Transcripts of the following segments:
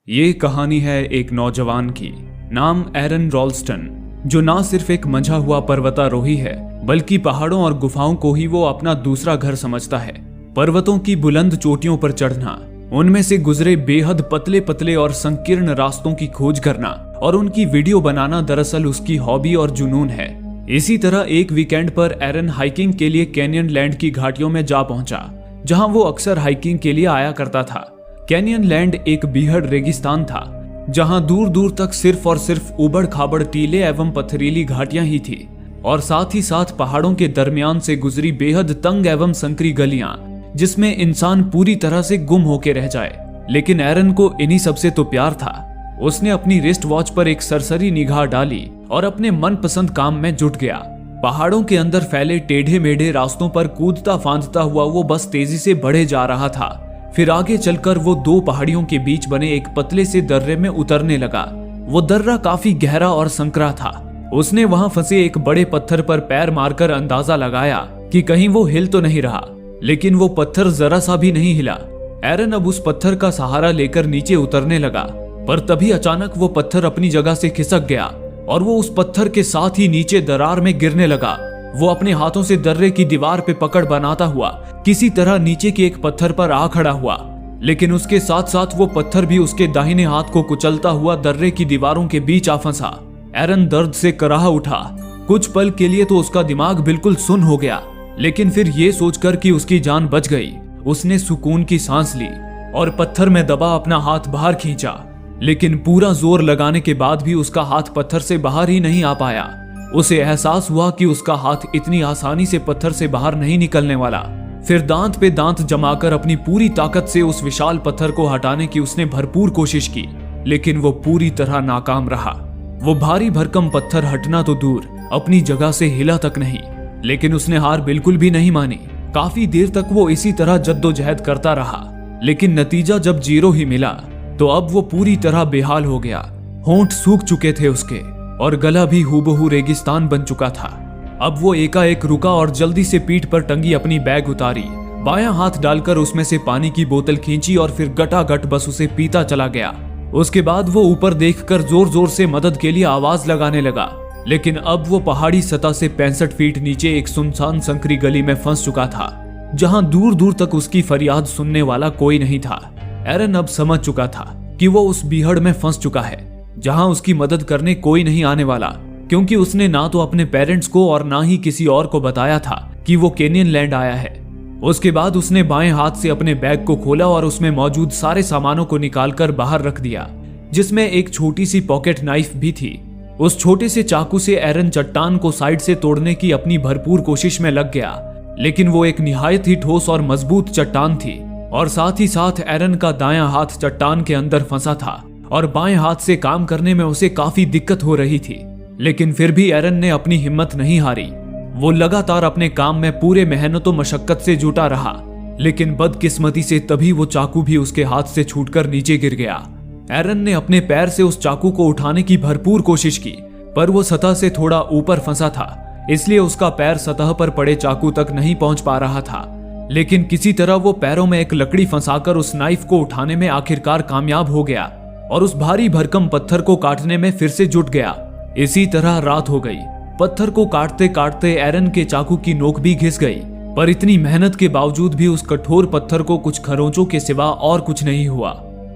ये कहानी है एक नौजवान की, नाम एरन रॉल्स्टन, जो ना सिर्फ एक मंझा हुआ पर्वतारोही है बल्कि पहाड़ों और गुफाओं को ही वो अपना दूसरा घर समझता है। पर्वतों की बुलंद चोटियों पर चढ़ना, उनमें से गुजरे बेहद पतले पतले और संकीर्ण रास्तों की खोज करना और उनकी वीडियो बनाना दरअसल उसकी हॉबी और जुनून है। इसी तरह एक वीकेंड पर एरन हाइकिंग के लिए कैनियन लैंड की घाटियों में जा पहुंचा, जहां वो अक्सर हाइकिंग के लिए आया करता था। कैनियन लैंड एक बीहड़ रेगिस्तान था, जहां दूर दूर तक सिर्फ और सिर्फ उबड़ खाबड़ टीले एवं पथरीली घाटियां ही थी और साथ ही साथ पहाड़ों के दरमियान से गुजरी बेहद तंग एवं संकरी गलियां, जिसमें इंसान पूरी तरह से गुम होके रह जाए। लेकिन एरन को इन्हीं सबसे तो प्यार था। उसने अपनी रिस्ट वॉच पर एक सरसरी निगाह डाली और अपने मनपसंद काम में जुट गया। पहाड़ों के अंदर फैले टेढ़े मेढ़े रास्तों पर कूदता फांदता हुआ वो बस तेजी से बढ़े जा रहा था। फिर आगे चलकर वो दो पहाड़ियों के बीच बने एक पतले से दर्रे में उतरने लगा। वो दर्रा काफी गहरा और संकरा था। उसने वहां फंसे एक बड़े पत्थर पर पैर मारकर अंदाजा लगाया कि कहीं वो हिल तो नहीं रहा, लेकिन वो पत्थर जरा सा भी नहीं हिला। एरन अब उस पत्थर का सहारा लेकर नीचे उतरने लगा, पर तभी अचानक वो पत्थर अपनी जगह से खिसक गया और वो उस पत्थर के साथ ही नीचे दरार में गिरने लगा। वो अपने हाथों से दर्रे की दीवार पे पकड़ बनाता हुआ किसी तरह नीचे के एक पत्थर पर आ खड़ा हुआ, लेकिन उसके साथ साथ वो पत्थर भी उसके दाहिने हाथ को कुचलता हुआ दर्रे की दीवारों के बीच आ फंसा। एरन दर्द से कराह उठा। कुछ पल के लिए तो उसका दिमाग बिल्कुल सुन्न हो गया, लेकिन फिर ये सोचकर कि उसकी जान बच गई, उसने सुकून की सांस ली और पत्थर में दबा अपना हाथ बाहर खींचा। लेकिन पूरा जोर लगाने के बाद भी उसका हाथ पत्थर से बाहर ही नहीं आ पाया। उसे एहसास हुआ कि उसका हाथ इतनी आसानी से पत्थर से बाहर नहीं निकलने वाला। फिर दांत पे दांत जमाकर अपनी पूरी ताकत से उस विशाल पत्थर को हटाने की उसने भरपूर कोशिश की, लेकिन वो पूरी तरह नाकाम रहा। वो भारी भरकम पत्थर हटना तो दूर, अपनी जगह से हिला तक नहीं। लेकिन उसने हार बिल्कुल भी नहीं मानी। काफी देर तक वो इसी तरह जद्दोजहद करता रहा, लेकिन नतीजा जब 0 ही मिला तो अब वो पूरी तरह बेहाल हो गया। होंठ सूख चुके थे उसके और गला भी हूबहू रेगिस्तान बन चुका था। अब वो एकाएक रुका और जल्दी से पीठ पर टंगी अपनी बैग उतारी, बायां हाथ डालकर उसमें से पानी की बोतल खींची और फिर गटागट बस उसे पीता चला गया। उसके बाद वो ऊपर देखकर जोर जोर से मदद के लिए आवाज लगाने लगा, लेकिन अब वो पहाड़ी सतह से 65 फीट नीचे एक सुनसान संकरी गली में फंस चुका था, जहां दूर दूर तक उसकी फरियाद सुनने वाला कोई नहीं था। एरन अब समझ चुका था कि वो उस बीहड़ में फंस चुका है, जहां उसकी मदद करने कोई नहीं आने वाला, क्योंकि उसने ना तो अपने पेरेंट्स को और ना ही किसी और को बताया था कि वो कैनियन लैंड आया है। उसके बाद उसने बाएं हाथ से अपने बैग को खोला और उसमें मौजूद सारे सामानों को निकालकर बाहर रख दिया, जिसमें एक छोटी सी पॉकेट नाइफ भी थी। उस छोटे से चाकू से एरन चट्टान को साइड से तोड़ने की अपनी भरपूर कोशिश में लग गया, लेकिन वो एक निहायत ही ठोस और मजबूत चट्टान थी और साथ ही साथ एरन का दायां हाथ चट्टान के अंदर फंसा था और बाएं हाथ से काम करने में उसे काफी दिक्कत हो रही थी। लेकिन फिर भी एरन ने अपनी हिम्मत नहीं हारी। वो लगातार अपने काम में पूरे मेहनत और मशक्कत से जुटा रहा, लेकिन बदकिस्मती से तभी वो चाकू भी उसके हाथ से छूटकर नीचे गिर गया। एरन ने अपने पैर से उस चाकू को उठाने की भरपूर कोशिश की, पर वो सतह से थोड़ा ऊपर फंसा था, इसलिए उसका पैर सतह पर पड़े चाकू तक नहीं पहुंच पा रहा था। लेकिन किसी तरह वो पैरों में एक लकड़ी फंसाकर उस नाइफ को उठाने में आखिरकार कामयाब हो गया और उस भारी भरकम पत्थर को काटने में फिर से जुट गया। इसी तरह रात हो गई। पत्थर को काटते काटते एरन के चाकू की नोक भी घिस गई, पर इतनी मेहनत के बावजूद भी उस कठोर पत्थर को कुछ खरोंचों के सिवा और कुछ नहीं हुआ।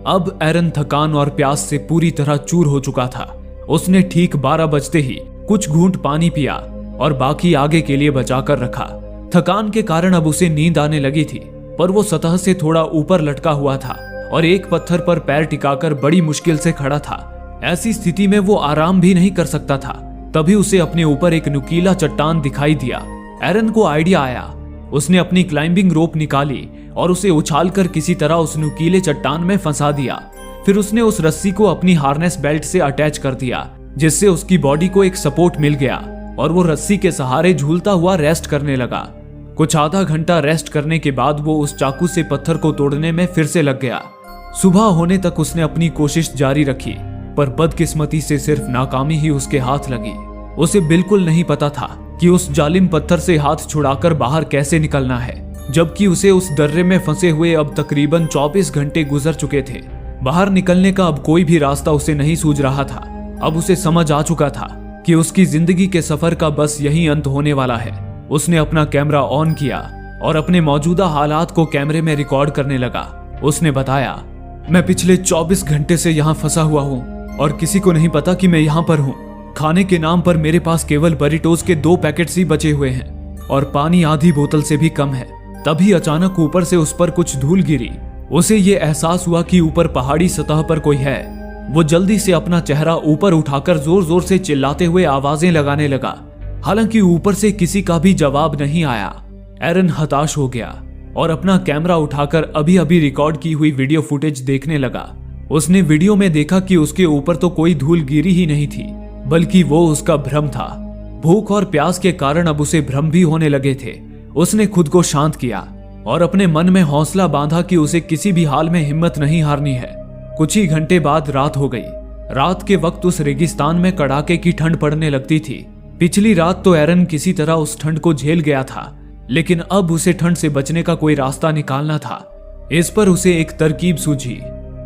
अब एरन थकान और प्यास से पूरी तरह चूर हो चुका था। उसने ठीक 12 बजते ही कुछ घूंट पानी पिया और बाकी आगे के लिए बचाकर रखा। थकान के कारण अब उसे नींद आने लगी थी, पर वो सतह से थोड़ा ऊपर लटका हुआ था और एक पत्थर पर पैर टिकाकर बड़ी मुश्किल से खड़ा था। ऐसी स्थिति में वो आराम भी नहीं कर सकता था। तभी उसे अपने ऊपर एक नुकीला चट्टान दिखाई दिया। एरन को आइडिया आया। उसने अपनी क्लाइंबिंग रोप निकाली और उसे उछालकर किसी तरह उस नुकीले चट्टान में फंसा दिया। फिर उसने उस रस्सी को अपनी हार्नेस बेल्ट से अटैच कर दिया, जिससे उसकी बॉडी को एक सपोर्ट मिल गया और वो रस्सी के सहारे झूलता हुआ रेस्ट करने लगा। कुछ आधा घंटा रेस्ट करने के बाद वो उस चाकू से पत्थर को तोड़ने में फिर से लग गया। सुबह होने तक उसने अपनी कोशिश जारी रखी, पर बदकिस्मती से सिर्फ नाकामी ही उसके हाथ लगी। उसे बिल्कुल नहीं पता था कि उस जालिम पत्थर से हाथ छुड़ाकर बाहर कैसे निकलना है, जबकि उसे उस दर्रे में फंसे हुए अब तकरीबन 24 घंटे गुजर चुके थे। बाहर निकलने का अब कोई भी रास्ता उसे नहीं सूझ रहा था। अब उसे समझ आ चुका था कि उसकी जिंदगी के सफर का बस यही अंत होने वाला है। उसने अपना कैमरा ऑन किया और अपने मौजूदा हालात को कैमरे में रिकॉर्ड करने लगा। उसने बताया, मैं पिछले 24 घंटे से यहाँ फंसा हुआ हूँ और किसी को नहीं पता कि मैं यहाँ पर हूँ। खाने के नाम पर मेरे पास केवल बरिटोज के 2 पैकेट्स ही बचे हुए हैं और पानी आधी बोतल से भी कम है। तभी अचानक ऊपर से उस पर कुछ धूल गिरी। उसे ये एहसास हुआ कि ऊपर पहाड़ी सतह पर कोई है। वो जल्दी से अपना चेहरा ऊपर उठाकर जोर जोर से चिल्लाते हुए आवाजें लगाने लगा। हालांकि ऊपर से किसी का भी जवाब नहीं आया। एरन हताश हो गया और अपना कैमरा उठाकर अभी अभी रिकॉर्ड की हुई वीडियो फुटेज देखने लगा। उसने वीडियो में देखा कि उसके ऊपर तो कोई धूल गिरी ही नहीं थी, बल्कि वो उसका भ्रम था। भूख और प्यास के कारण अब उसे भ्रम भी होने लगे थे। उसने खुद को शांत किया और अपने मन में हौसला बांधा कि उसे किसी भी हाल में हिम्मत नहीं हारनी है। कुछ ही घंटे बाद रात हो गई। रात के वक्त उस रेगिस्तान में कड़ाके की ठंड पड़ने लगती थी। पिछली रात तो एरन किसी तरह उस ठंड को झेल गया था, लेकिन अब उसे ठंड से बचने का कोई रास्ता निकालना था। इस पर उसे एक तरकीब सूझी।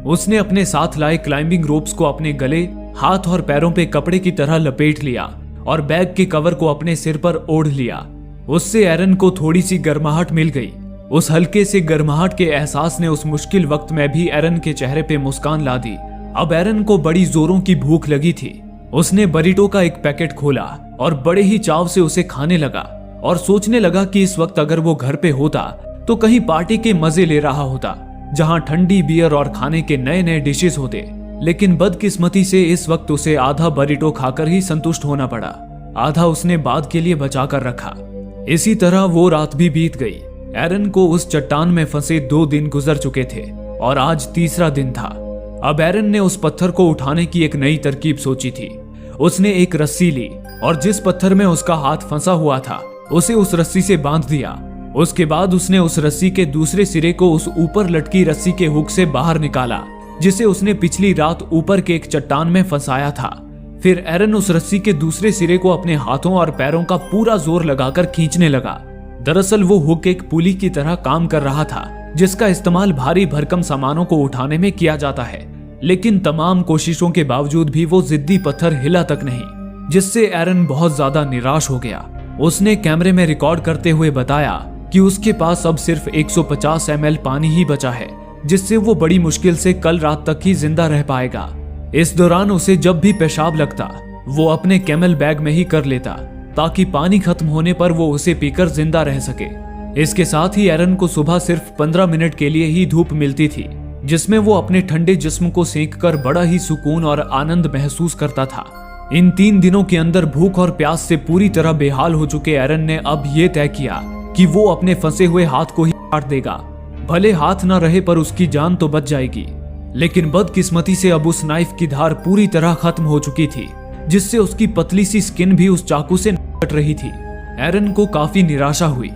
उसने अपने साथ लाए क्लाइंबिंग रोप्स को अपने गले, हाथ और पैरों पे कपड़े की तरह लपेट लिया और बैग के कवर को अपने सिर पर ओढ़ लिया। उससे एरन को थोड़ी सी गर्माहट मिल गई। उस हल्के से गर्माहट के एहसास ने उस मुश्किल वक्त में भी एरन के चेहरे पे मुस्कान ला दी। अब एरन को बड़ी जोरों की भूख लगी थी। उसने बरिटो का एक पैकेट खोला और बड़े ही चाव से उसे खाने लगा और सोचने लगा कि इस वक्त अगर वो घर पे होता तो कहीं पार्टी के मजे ले रहा होता, जहां ठंडी बियर और खाने के नए नए डिशेस होते। लेकिन बदकिस्मती से इस वक्त उसे आधा बरिटो खाकर ही संतुष्ट होना पड़ा। आधा उसने बाद के लिए बचा कर रखा। इसी तरह वो रात भी बीत गई। एरन को उस चट्टान में फंसे 2 दिन गुजर चुके थे और आज तीसरा दिन था। अब एरन ने उस पत्थर को उठाने की एक नई तरकीब सोची थी। उसने एक रस्सी ली और जिस पत्थर में उसका हाथ फंसा हुआ था उसे उस रस्सी से बांध दिया। उसके बाद उसने उस रस्सी के दूसरे सिरे को उस ऊपर लटकी रस्सी के हुक से बाहर निकाला, जिसे उसने पिछली रात ऊपर के एक चट्टान में फंसाया था। फिर एरन उस रस्सी के दूसरे सिरे को अपने हाथों और पैरों का पूरा जोर लगाकर खींचने लगा। दरअसल वो हुक एक पुली की तरह काम कर रहा था, जिसका इस्तेमाल भारी भरकम सामानों को उठाने में किया जाता है। लेकिन तमाम कोशिशों के बावजूद भी वो जिद्दी पत्थर हिला तक नहीं, जिससे एरन बहुत ज्यादा निराश हो गया। उसने कैमरे में रिकॉर्ड करते हुए बताया कि उसके पास अब सिर्फ 150 ml पानी ही बचा है, जिससे वो बड़ी मुश्किल से कल रात तक ही जिंदा रह पाएगा। इस दौरान उसे जब भी पेशाब लगता वो अपने कैमल बैग में ही कर लेता, ताकि पानी खत्म होने पर वो उसे पीकर जिंदा रह सके। इसके साथ ही एरन को सुबह सिर्फ 15 मिनट के लिए ही धूप मिलती थी, जिसमें वो अपने ठंडे जिस्म को सेंककर बड़ा ही सुकून और आनंद महसूस करता था। इन 3 दिनों के अंदर भूख और प्यास से पूरी तरह बेहाल हो चुके एरन ने अब ये तय किया कि वो अपने फंसे हुए हाथ को ही काट देगा। भले हाथ न रहे पर उसकी जान तो बच जाएगी। लेकिन बदकिस्मती से अब उस नाइफ की धार पूरी तरह खत्म हो चुकी थी, जिससे उसकी पतली सी स्किन भी उस चाकू से कट रही थी। एरन को काफी निराशा हुई।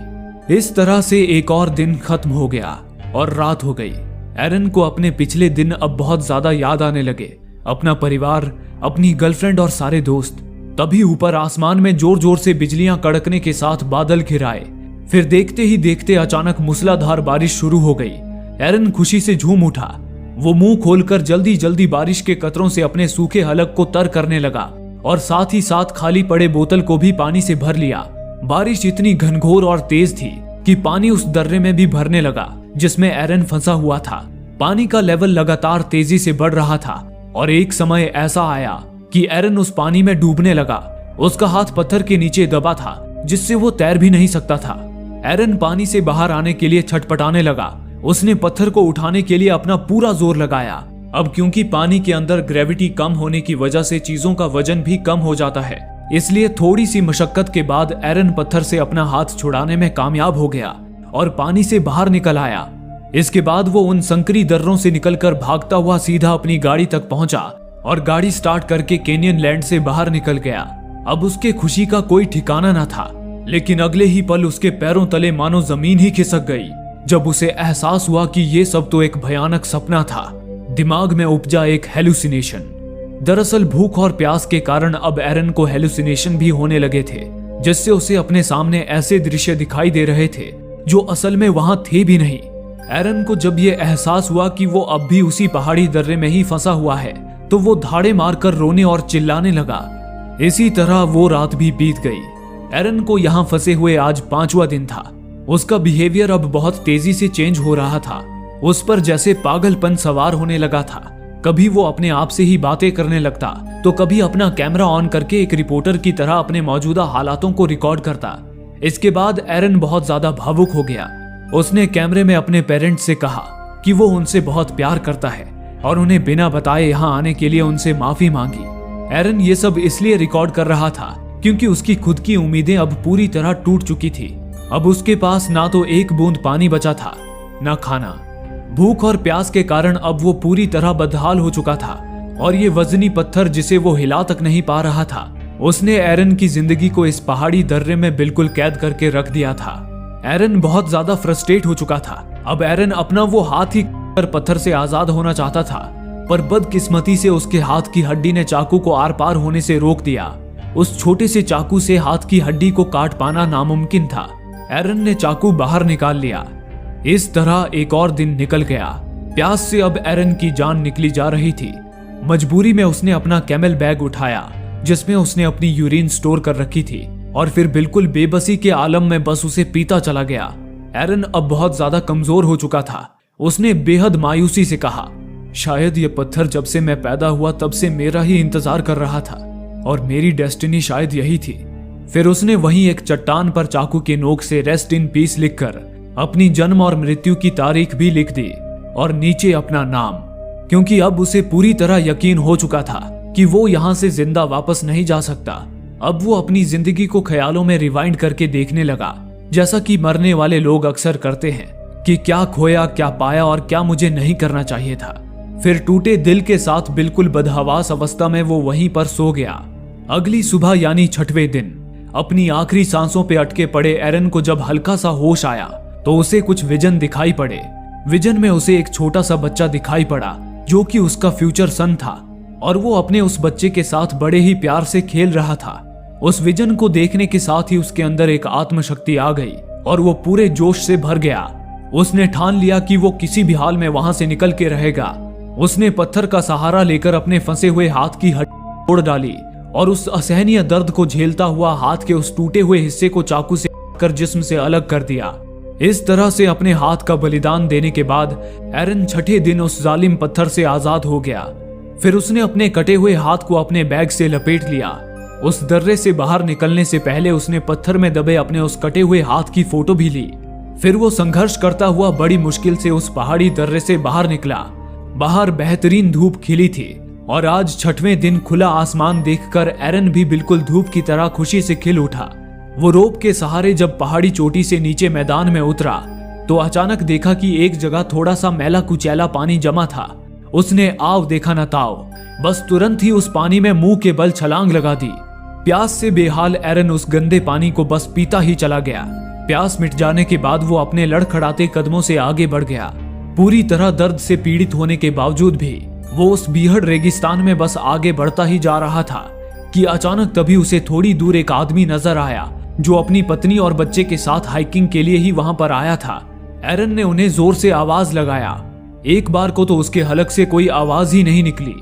इस तरह से एक और दिन खत्म हो गया और रात हो गई। एरन को अपने पिछले दिन अब बहुत ज्यादा याद आने लगे, अपना परिवार, अपनी गर्लफ्रेंड और सारे दोस्त। तभी ऊपर आसमान में जोर जोर से बिजलियां कड़कने के साथ बादल घिर आए। फिर देखते ही देखते अचानक मूसलाधार बारिश शुरू हो गई। एरन खुशी से झूम उठा। वो मुंह खोलकर जल्दी जल्दी बारिश के कतरों से अपने सूखे हलक को तर करने लगा और साथ ही साथ खाली पड़े बोतल को भी पानी से भर लिया। बारिश इतनी घनघोर और तेज थी कि पानी उस दर्रे में भी भरने लगा जिसमें एरन फंसा हुआ था। पानी का लेवल लगातार तेजी से बढ़ रहा था और एक समय ऐसा आया कि एरन उस पानी में डूबने लगा। उसका हाथ पत्थर के नीचे दबा था, जिससे वो तैर भी नहीं सकता था। एरन पानी से बाहर आने के लिए छटपटाने लगा। उसने पत्थर को उठाने के लिए अपना पूरा जोर लगाया। अब क्योंकि पानी के अंदर ग्रेविटी कम होने की वजह से चीजों का वजन भी कम हो जाता है, इसलिए थोड़ी सी मशक्कत के बाद एरन पत्थर से अपना हाथ छुड़ाने में कामयाब हो गया और पानी से बाहर निकल आया। इसके बाद वो उन संकरी दर्रों से निकलकर भागता हुआ सीधा अपनी गाड़ी तक पहुंचा और गाड़ी स्टार्ट करके कैनियन लैंड से बाहर निकल गया। अब उसके खुशी का कोई ठिकाना न था, लेकिन अगले ही पल उसके पैरों तले मानो जमीन ही खिसक गई जब उसे एहसास हुआ कि ये सब तो एक भयानक सपना था। दिमाग में उपजा एक हेलुसिनेशन। दरअसल भूख और प्यास के कारण अब एरन को हेलुसिनेशन भी होने लगे थे, जिससे उसे अपने सामने ऐसे दृश्य दिखाई दे रहे थे जो असल में वहां थे भी नहीं। एरन को जब ये एहसास हुआ कि वो अब भी उसी पहाड़ी दर्रे में ही फंसा हुआ है तो वो धाड़े मारकर रोने और चिल्लाने लगा। इसी तरह वो रात भी बीत गई। एरन को यहाँ फंसे हुए आज 5वां दिन था। उसका बिहेवियर अब बहुत तेजी से चेंज हो रहा था। उस पर जैसे पागलपन सवार होने लगा था। कभी वो अपने आप से ही बातें करने लगता तो कभी अपना कैमरा ऑन करके एक रिपोर्टर की तरह अपने मौजूदा हालातों को रिकॉर्ड करता। इसके बाद एरन बहुत ज्यादा भावुक हो गया। उसने कैमरे में अपने पेरेंट्स से कहा कि वो उनसे बहुत प्यार करता है और उन्हें बिना बताए यहाँ आने के लिए उनसे माफी मांगी। एरन ये सब इसलिए रिकॉर्ड कर रहा था क्योंकि उसकी खुद की उम्मीदें अब पूरी तरह टूट चुकी थी। अब उसके पास ना तो एक बूंद पानी बचा था, ना खाना। भूख और प्यास के कारण अब वो पूरी तरह बदहाल हो चुका था और ये वजनी पत्थर जिसे वो हिला तक नहीं पा रहा था, उसने एरन की जिंदगी को इस पहाड़ी दर्रे में बिल्कुल कैद करके रख दिया था। एरन बहुत ज्यादा फ्रस्ट्रेट हो चुका था। अब एरन अपना वो हाथ ही पर पत्थर से आजाद होना चाहता था, पर बदकिस्मती से उसके हाथ की हड्डी ने चाकू को आर पार होने से रोक दिया। उस छोटे से चाकू से हाथ की हड्डी को काट पाना नामुमकिन था। एरन ने चाकू बाहर निकाल लिया। इस तरह एक और दिन निकल गया। प्यास से अब एरन की जान निकली जा रही थी। मजबूरी में उसने अपना कैमल बैग उठाया जिसमें उसने अपनी यूरिन स्टोर कर रखी थी और फिर बिल्कुल बेबसी के आलम में बस उसे पीता चला गया। एरन अब बहुत ज्यादा कमजोर हो चुका था। उसने बेहद मायूसी से कहा, शायद ये पत्थर जब से मैं पैदा हुआ तब से मेरा ही इंतजार कर रहा था और मेरी डेस्टिनी शायद यही थी। फिर उसने वहीं एक चट्टान पर चाकू के नोक से रेस्ट इन पीस लिखकर अपनी जन्म और मृत्यु की तारीख भी लिख दी और नीचे अपना नाम, क्योंकि अब उसे पूरी तरह यकीन हो चुका था कि वो यहाँ से जिंदा वापस नहीं जा सकता। अब वो अपनी जिंदगी को ख्यालों में रिवाइंड करके देखने लगा, जैसा कि मरने वाले लोग अक्सर करते हैं कि क्या खोया, क्या पाया और क्या मुझे नहीं करना चाहिए था। फिर टूटे दिल के साथ बिल्कुल बदहवास अवस्था में वो वहीं पर सो गया। अगली सुबह यानी 6वें दिन अपनी आखिरी सांसों पे अटके पड़े एरन को जब हल्का सा होश आया तो उसे कुछ विजन दिखाई पड़े। विजन में उसे एक छोटा सा बच्चा दिखाई पड़ा जो कि उसका फ्यूचर सन था और वो अपने उस बच्चे के साथ बड़े ही प्यार से खेल रहा था। उस विजन को देखने के साथ ही उसके अंदर एक आत्मशक्ति आ गई और वो पूरे जोश से भर गया। उसने ठान लिया कि वो किसी भी हाल में वहां से निकल के रहेगा। उसने पत्थर का सहारा लेकर अपने फंसे हुए हाथ की हड्डी तोड़ डाली और उस असहनीय दर्द को झेलता हुआ हाथ के उस टूटे हुए हिस्से को चाकू से कर जिस्म से अलग कर दिया। इस तरह से अपने हाथ का बलिदान देने के बाद एरन 6ठे दिन उस जालिम पत्थर से आजाद हो गया। फिर उसने अपने कटे हुए हाथ को अपने बैग से लपेट लिया। उस दर्रे से बाहर निकलने से पहले उसने पत्थर में दबे अपने उस कटे हुए हाथ की फोटो भी ली। फिर वो संघर्ष करता हुआ बड़ी मुश्किल से उस पहाड़ी दर्रे से बाहर निकला। बाहर बेहतरीन धूप खिली थी और आज 6वें दिन खुला आसमान देखकर एरन भी बिल्कुल धूप की तरह खुशी से खिल उठा। वो रोप के सहारे जब पहाड़ी चोटी से नीचे मैदान में उतरा तो अचानक देखा कि एक जगह थोड़ा सा मैला कुचैला पानी जमा था। उसने आव देखा न ताव, बस तुरंत ही उस पानी में मुंह के बल छलांग लगा दी। प्यास से बेहाल एरन उस गंदे पानी को बस पीता ही चला गया। प्यास मिट जाने के बाद वो अपने लड़खड़ाते कदमों से आगे बढ़ गया। पूरी तरह दर्द से पीड़ित होने के बावजूद भी वो उस बीहड़ रेगिस्तान में बस आगे बढ़ता ही जा रहा था कि अचानक तभी उसे थोड़ी दूर एक आदमी नजर आया जो अपनी पत्नी और बच्चे के साथ हाइकिंग के लिए ही वहां पर आया था। एरन ने उन्हें जोर से आवाज लगाया। एक बार को तो उसके हलक से कोई आवाज ही नहीं निकली,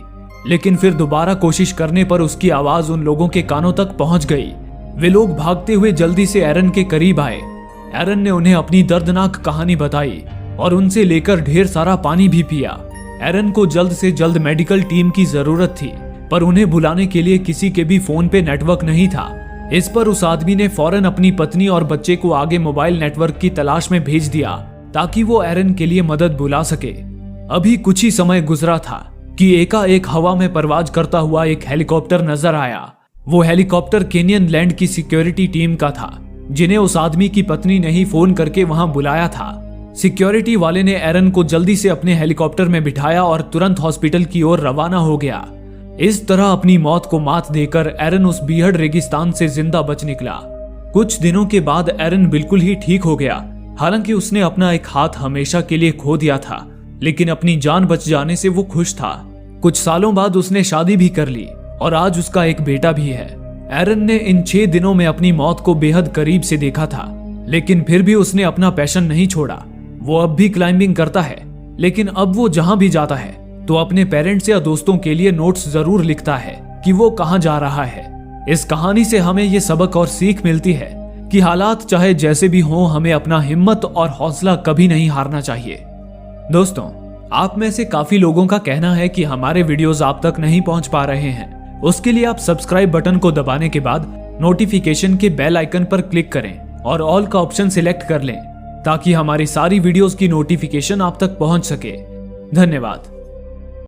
लेकिन फिर दोबारा कोशिश करने पर उसकी आवाज उन लोगों के कानों तक पहुंच गई। वे लोग भागते हुए जल्दी से एरन के करीब आए। एरन ने उन्हें अपनी दर्दनाक कहानी बताई और उनसे लेकर ढेर सारा पानी भी पिया। एरन को जल्द से जल्द मेडिकल टीम की जरूरत थी, पर उन्हें बुलाने के लिए किसी के भी फोन पे नेटवर्क नहीं था। इस पर उस आदमी ने फौरन अपनी पत्नी और बच्चे को आगे मोबाइल नेटवर्क की तलाश में भेज दिया ताकि वो एरन के लिए मदद बुला सके। अभी कुछ ही समय गुजरा था कि एकाएक हवा में परवाज करता हुआ एक हेलीकॉप्टर नजर आया। वो हेलीकॉप्टर केनियन लैंड की सिक्योरिटी टीम का था, जिन्हें उस आदमी की पत्नी ने ही फोन करके वहां बुलाया था। सिक्योरिटी वाले ने एरन को जल्दी से अपने हेलीकॉप्टर में बिठाया और तुरंत हॉस्पिटल की ओर रवाना हो गया। इस तरह अपनी मौत को मात देकर एरन उस बीहड़ रेगिस्तान से जिंदा बच निकला। कुछ दिनों के बाद एरन बिल्कुल ही ठीक हो गया। हालांकि उसने अपना एक हाथ हमेशा के लिए खो दिया था, लेकिन अपनी जान बच जाने से वो खुश था। कुछ सालों बाद उसने शादी भी कर ली और आज उसका एक बेटा भी है। एरन ने इन 6 दिनों में अपनी मौत को बेहद करीब से देखा था, लेकिन फिर भी उसने अपना पैशन नहीं छोड़ा। वो अब भी क्लाइंबिंग करता है, लेकिन अब वो जहां भी जाता है तो अपने पेरेंट्स या दोस्तों के लिए नोट्स जरूर लिखता है कि वो कहां जा रहा है। इस कहानी से हमें ये सबक और सीख मिलती है कि हालात चाहे जैसे भी हों, हमें अपना हिम्मत और हौसला कभी नहीं हारना चाहिए। दोस्तों, आप में से काफी लोगों का कहना है कि हमारे वीडियोस आप तक नहीं पहुंच पा रहे हैं। उसके लिए आप सब्सक्राइब बटन को दबाने के बाद नोटिफिकेशन के बेल आइकन पर क्लिक करें और ऑल का ऑप्शन सिलेक्ट कर लें, ताकि हमारी सारी वीडियोस की नोटिफिकेशन आप तक पहुंच सके। धन्यवाद।